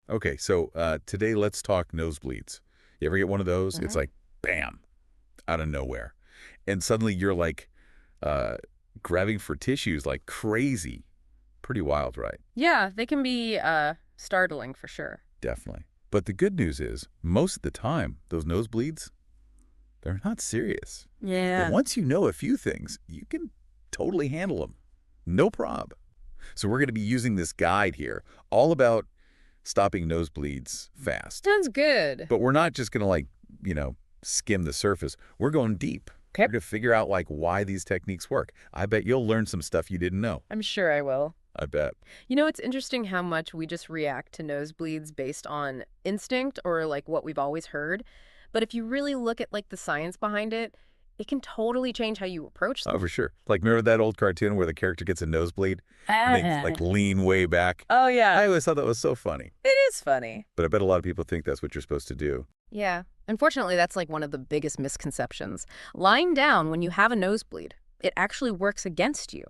Okay, so today let's talk nosebleeds. You ever get one of those? It's hmm like, bam, out of nowhere. And suddenly you're like uh, grabbing for tissues like crazy. Pretty wild, right? Yeah, they can be startling for sure. Definitely. But the good news is, most of the time, those nosebleeds, they're not serious. And Yeah. once you know a few things, you can totally handle them. No prob. So we're going to be using this guide here, all about stopping nosebleeds fast. Sounds good. But we're not just going to you know, skim the surface. We're going deep. Okay. We're going to figure out why these techniques work. I bet you'll learn some stuff you didn't know. I'm sure I will. I bet. It's interesting how much we just react to nosebleeds based on instinct or like what we've always heard. But if you really look at like the science behind it, it can totally change how you approach Oh, them. for sure. Like, remember that old cartoon where the character gets a nosebleed and they lean way back? Oh, yeah. I always thought that was so funny. It is funny. But I bet a lot of people think that's what you're supposed to do. Yeah. Unfortunately, that's like one of the biggest misconceptions. Lying down when you have a nosebleed, it actually works against you.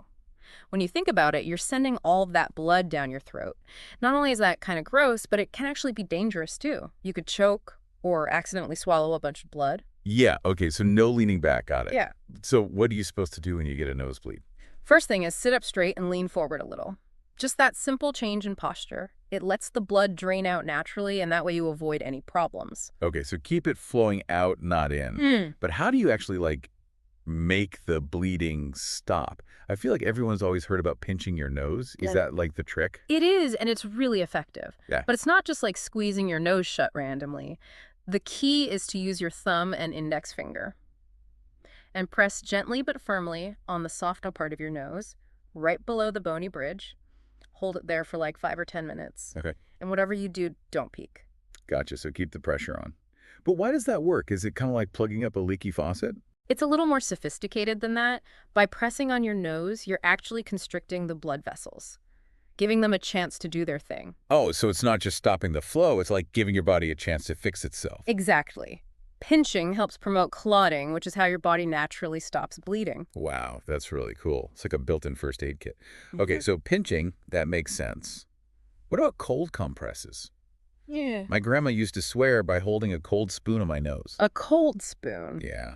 When you think about it, you're sending all of that blood down your throat. Not only is that kind of gross, but it can actually be dangerous too. You could choke or accidentally swallow a bunch of blood. Yeah, okay, so no leaning back. Got it. Yeah. So what are you supposed to do when you get a nosebleed? First thing is sit up straight and lean forward a little. Just that simple change in posture. It lets the blood drain out naturally, and that way you avoid any problems. Okay, so keep it flowing out, not in. But how do you actually, make the bleeding stop? I feel like everyone's always heard about pinching your nose. Is Yeah. that, the trick? It is, and it's really effective. Yeah. But it's not just like squeezing your nose shut randomly. The key is to use your thumb and index finger and press gently but firmly on the softer part of your nose, right below the bony bridge. Hold it there for like 5 or 10 minutes. Okay, And whatever you do, don't peek. gotcha. So keep the pressure on. But why does that work? Is it kind of like plugging up a leaky faucet? It's a little more sophisticated than that. By pressing on your nose, you're actually constricting the blood vessels, giving them a chance to do their thing. Oh, so it's not just stopping the flow. It's like giving your body a chance to fix itself. Exactly. Pinching helps promote clotting, which is how your body naturally stops bleeding. Wow, that's really cool. It's like a built-in first aid kit. Okay, so pinching, that makes sense. What about cold compresses? Yeah. My grandma used to swear by holding a cold spoon on my nose. A cold spoon. Yeah.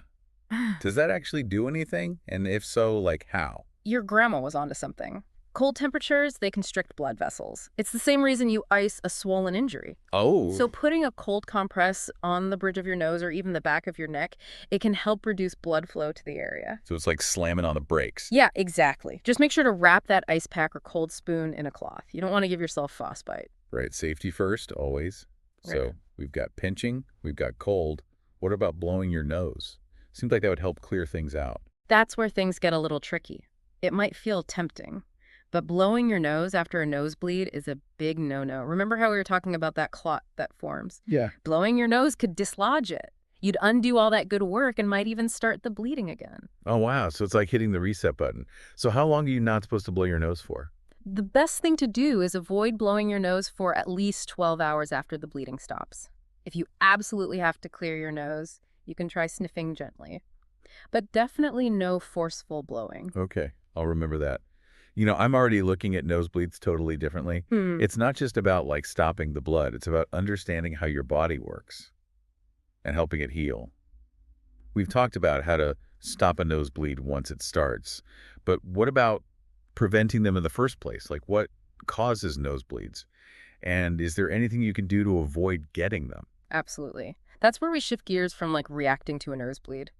Does that actually do anything? And if so, how? Your grandma was onto something. Cold temperatures, they constrict blood vessels. It's the same reason you ice a swollen injury. Oh. So putting a cold compress on the bridge of your nose or even the back of your neck, it can help reduce blood flow to the area. So it's like slamming on the brakes. Yeah, exactly. Just make sure to wrap that ice pack or cold spoon in a cloth. You don't want to give yourself frostbite. Right, safety first, always. So Right. we've got pinching, we've got cold. What about blowing your nose? Seems like that would help clear things out. That's where things get a little tricky. It might feel tempting, but blowing your nose after a nosebleed is a big no-no. Remember how we were talking about that clot that forms? Yeah. Blowing your nose could dislodge it. You'd undo all that good work and might even start the bleeding again. Oh, wow. So it's like hitting the reset button. So how long are you not supposed to blow your nose for? The best thing to do is avoid blowing your nose for at least 12 hours after the bleeding stops. If you absolutely have to clear your nose, you can try sniffing gently. But definitely no forceful blowing. Okay, I'll remember that. I'm already looking at nosebleeds totally differently. Hmm. It's not just about stopping the blood. It's about understanding how your body works and helping it heal. We've talked about how to stop a nosebleed once it starts, but what about preventing them in the first place? Like, what causes nosebleeds? And is there anything you can do to avoid getting them? Absolutely. That's where we shift gears from like reacting to a nosebleed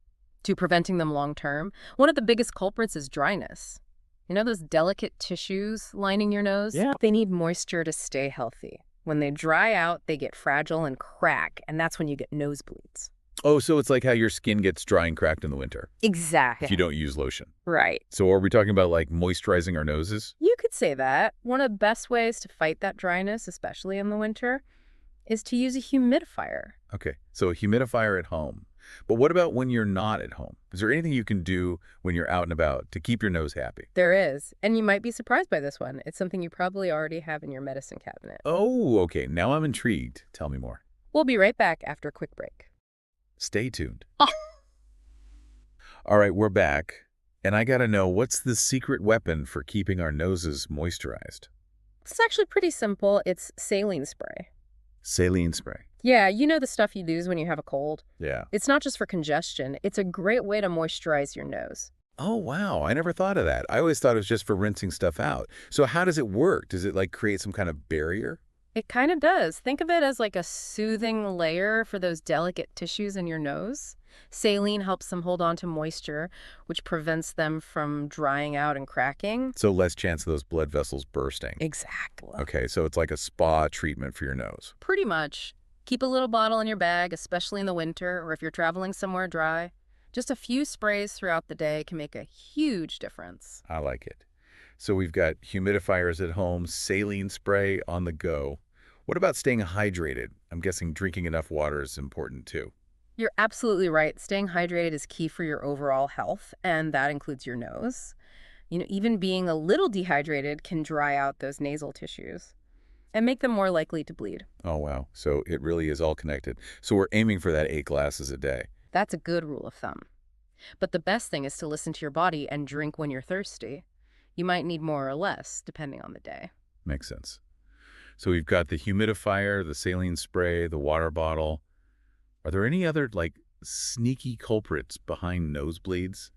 to preventing them long term. One of the biggest culprits is dryness. You know those delicate tissues lining your nose? Yeah. They need moisture to stay healthy. When they dry out, they get fragile and crack, and that's when you get nosebleeds. Oh, so it's like how your skin gets dry and cracked in the winter Exactly. if you don't use lotion. Right. So are we talking about moisturizing our noses? You could say that. One of the best ways to fight that dryness, especially in the winter, is to use a humidifier. Okay, so a humidifier at home. But what about when you're not at home? Is there anything you can do when you're out and about to keep your nose happy? There is, and you might be surprised by this one. It's something you probably already have in your medicine cabinet. Oh, okay. Now I'm intrigued. Tell me more. We'll be right back after a quick break. Stay tuned. All right, we're back. And I got to know, what's the secret weapon for keeping our noses moisturized? It's actually pretty simple. It's saline spray. Saline spray. Yeah, you know the stuff you use when you have a cold. Yeah. It's not just for congestion. It's a great way to moisturize your nose. Oh, wow. I never thought of that. I always thought it was just for rinsing stuff out. So how does it work? Does it like create some kind of barrier? It kind of does. Think of it as like a soothing layer for those delicate tissues in your nose. Saline helps them hold on to moisture, which prevents them from drying out and cracking. So less chance of those blood vessels bursting. Exactly. Okay, so it's like a spa treatment for your nose. Pretty much. Keep a little bottle in your bag, especially in the winter or if you're traveling somewhere dry. Just a few sprays throughout the day can make a huge difference. I like it. So we've got humidifiers at home, saline spray on the go. What about staying hydrated? I'm guessing drinking enough water is important too. You're absolutely right. Staying hydrated is key for your overall health, and that includes your nose. Even being a little dehydrated can dry out those nasal tissues and make them more likely to bleed. Oh, wow. So it really is all connected. So we're aiming for that 8 glasses a day. That's a good rule of thumb. But the best thing is to listen to your body and drink when you're thirsty. You might need more or less, depending on the day. Makes sense. So we've got the humidifier, the saline spray, the water bottle. Are there any other, like, sneaky culprits behind nosebleeds?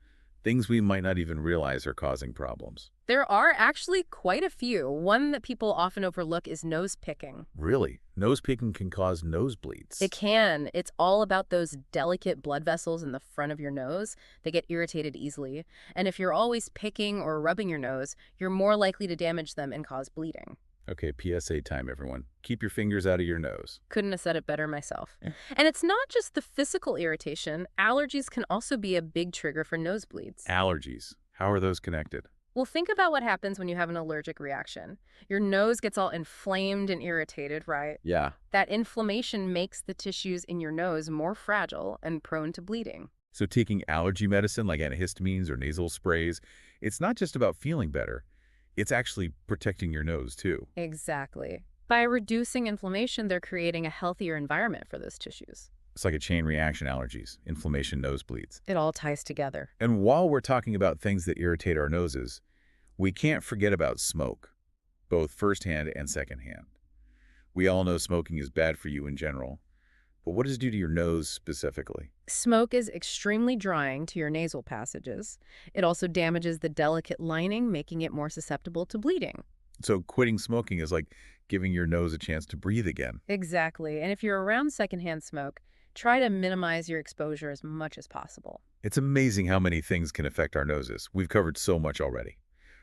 Things we might not even realize are causing problems. There are actually quite a few. One that people often overlook is nose picking. Really? Nose picking can cause nosebleeds. It can. It's all about those delicate blood vessels in the front of your nose. They get irritated easily. And if you're always picking or rubbing your nose, you're more likely to damage them and cause bleeding. Okay, PSA time, everyone. Keep your fingers out of your nose. Couldn't have said it better myself. And it's not just the physical irritation. Allergies can also be a big trigger for nosebleeds. Allergies. How are those connected? Well, think about what happens when you have an allergic reaction. Your nose gets all inflamed and irritated, right? Yeah. That inflammation makes the tissues in your nose more fragile and prone to bleeding. So taking allergy medicine like antihistamines or nasal sprays, it's not just about feeling better. It's actually protecting your nose, too. Exactly. By reducing inflammation, they're creating a healthier environment for those tissues. It's like a chain reaction: allergies, inflammation, nosebleeds. It all ties together. And while we're talking about things that irritate our noses, we can't forget about smoke, both firsthand and secondhand. We all know smoking is bad for you in general, but what does it do to your nose specifically? Smoke is extremely drying to your nasal passages. It also damages the delicate lining, making it more susceptible to bleeding. So quitting smoking is like giving your nose a chance to breathe again. Exactly. And if you're around secondhand smoke, try to minimize your exposure as much as possible. It's amazing how many things can affect our noses. We've covered so much already,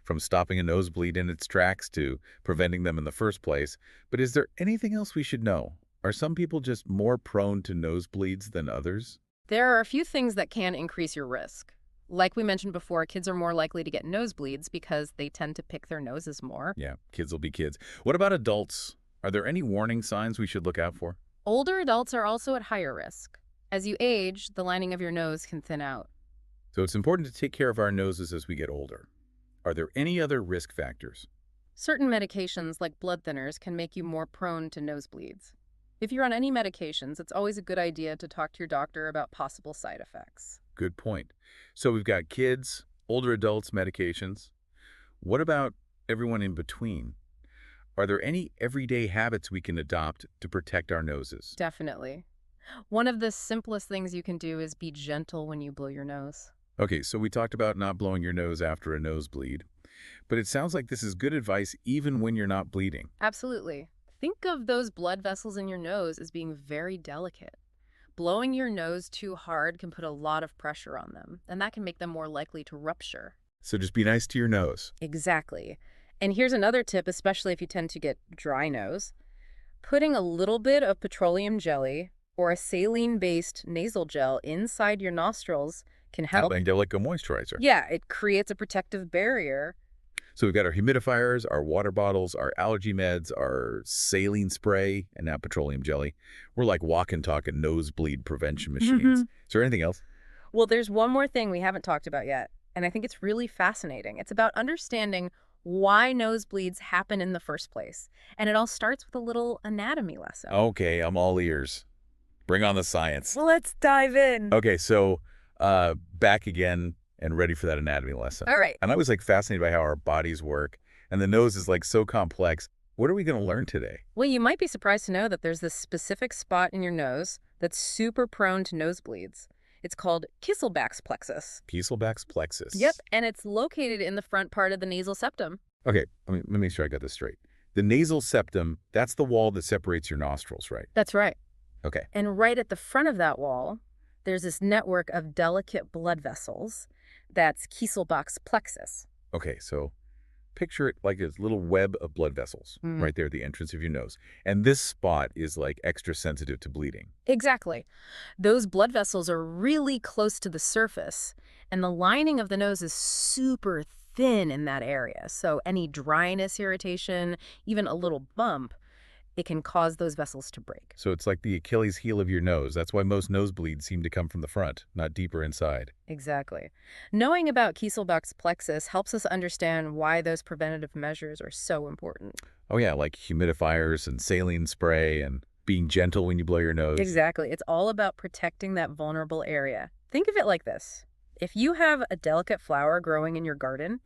from stopping a nosebleed in its tracks to preventing them in the first place. But is there anything else we should know? Are some people just more prone to nosebleeds than others? There are a few things that can increase your risk. Like we mentioned before, kids are more likely to get nosebleeds because they tend to pick their noses more. Yeah, kids will be kids. What about adults? Are there any warning signs we should look out for? Older adults are also at higher risk. As you age, the lining of your nose can thin out. So it's important to take care of our noses as we get older. Are there any other risk factors? Certain medications, like blood thinners, can make you more prone to nosebleeds. If you're on any medications, it's always a good idea to talk to your doctor about possible side effects. Good point. So we've got kids, older adults, medications. What about everyone in between? Are there any everyday habits we can adopt to protect our noses? Definitely. One of the simplest things you can do is be gentle when you blow your nose. Okay, so we talked about not blowing your nose after a nosebleed, but it sounds like this is good advice even when you're not bleeding. Absolutely. Think of those blood vessels in your nose as being very delicate. Blowing your nose too hard can put a lot of pressure on them, and that can make them more likely to rupture. So just be nice to your nose. Exactly. And here's another tip, especially if you tend to get dry nose. Putting a little bit of petroleum jelly or a saline-based nasal gel inside your nostrils can help. Like a moisturizer. Yeah, it creates a protective barrier. So we've got our humidifiers, our water bottles, our allergy meds, our saline spray, and now petroleum jelly. We're like walk and talk and nosebleed prevention machines. Is there anything else? Well, there's one more thing we haven't talked about yet, and I think it's really fascinating. It's about understanding why nosebleeds happen in the first place. And it all starts with a little anatomy lesson. Okay, I'm all ears. Bring on the science. Well, let's dive in. Okay, so back again and ready for that anatomy lesson. All right. And I was like fascinated by how our bodies work, and the nose is like so complex. What are we going to learn today? Well, you might be surprised to know that there's this specific spot in your nose that's super prone to nosebleeds. It's called Kisselbach's plexus. Kieselbach's Yep, plexus. and it's located in the front part of the nasal septum. Okay, let me make sure I got this straight. The nasal septum, that's the wall that separates your nostrils, right? That's right. Okay. And right at the front of that wall, there's this network of delicate blood vessels. That's Kisselbach's plexus. Okay, so picture it like a little web of blood vessels right there at the entrance of your nose. And this spot is like extra sensitive to bleeding. Exactly. Those blood vessels are really close to the surface, and the lining of the nose is super thin in that area. So any dryness, irritation, even a little bump, it can cause those vessels to break. So it's like the Achilles heel of your nose. That's why most nosebleeds seem to come from the front, not deeper inside. Exactly. Knowing about Kisselbach's plexus helps us understand why those preventative measures are so important. Oh yeah, like humidifiers and saline spray and being gentle when you blow your nose. Exactly. It's all about protecting that vulnerable area. Think of it like this. If you have a delicate flower growing in your garden,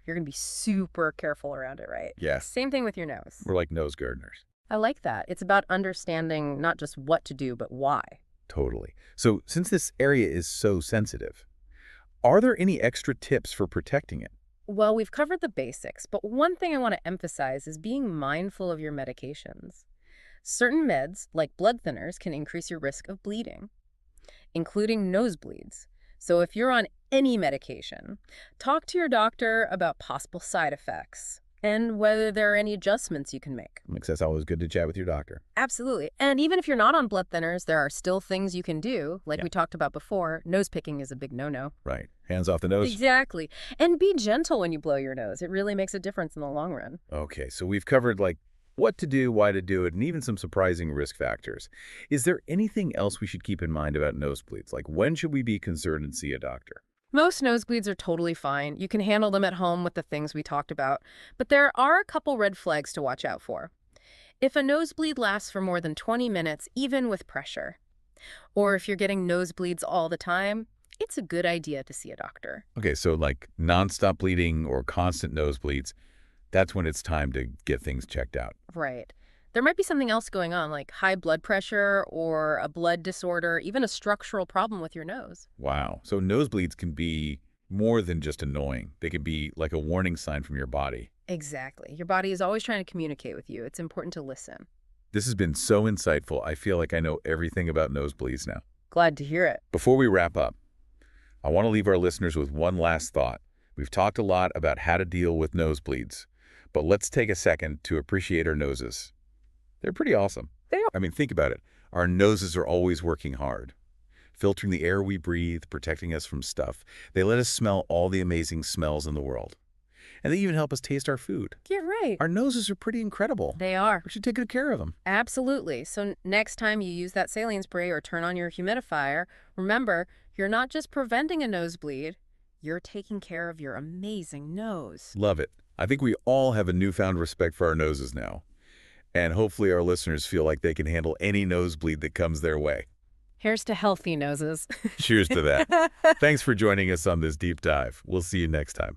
you're going to be super careful around it, right? Yes. Same thing with your nose. We're like nose gardeners. I like that. It's about understanding not just what to do, but why. Totally. So since this area is so sensitive, are there any extra tips for protecting it? Well, we've covered the basics, but one thing I want to emphasize is being mindful of your medications. Certain meds, like blood thinners, can increase your risk of bleeding, including nosebleeds. So if you're on any medication, talk to your doctor about possible side effects and whether there are any adjustments you can make. Makes sense. Always good to chat with your doctor. Absolutely. And even if you're not on blood thinners, there are still things you can do. Like Yeah. we talked about before, nose picking is a big no-no. Right. Hands off the nose. Exactly. And be gentle when you blow your nose. It really makes a difference in the long run. Okay, so we've covered like what to do, why to do it, and even some surprising risk factors. Is there anything else we should keep in mind about nosebleeds? Like when should we be concerned and see a doctor? Most nosebleeds are totally fine. You can handle them at home with the things we talked about. But there are a couple red flags to watch out for. If a nosebleed lasts for more than 20 minutes, even with pressure, or if you're getting nosebleeds all the time, it's a good idea to see a doctor. Okay, so like nonstop bleeding or constant nosebleeds, that's when it's time to get things checked out. Right. There might be something else going on, like high blood pressure or a blood disorder, even a structural problem with your nose. Wow. So nosebleeds can be more than just annoying. They can be like a warning sign from your body. Exactly. Your body is always trying to communicate with you. It's important to listen. This has been so insightful. I feel like I know everything about nosebleeds now. Glad to hear it. Before we wrap up, I want to leave our listeners with one last thought. We've talked a lot about how to deal with nosebleeds, but let's take a second to appreciate our noses. They're pretty awesome. They are. I mean, think about it. Our noses are always working hard, filtering the air we breathe, protecting us from stuff. They let us smell all the amazing smells in the world. And they even help us taste our food. You're right. Our noses are pretty incredible. They are. We should take good care of them. Absolutely. So next time you use that saline spray or turn on your humidifier, remember, you're not just preventing a nosebleed, you're taking care of your amazing nose. Love it. I think we all have a newfound respect for our noses now. And hopefully our listeners feel like they can handle any nosebleed that comes their way. Here's to healthy noses. Cheers to that. Thanks for joining us on this deep dive. We'll see you next time.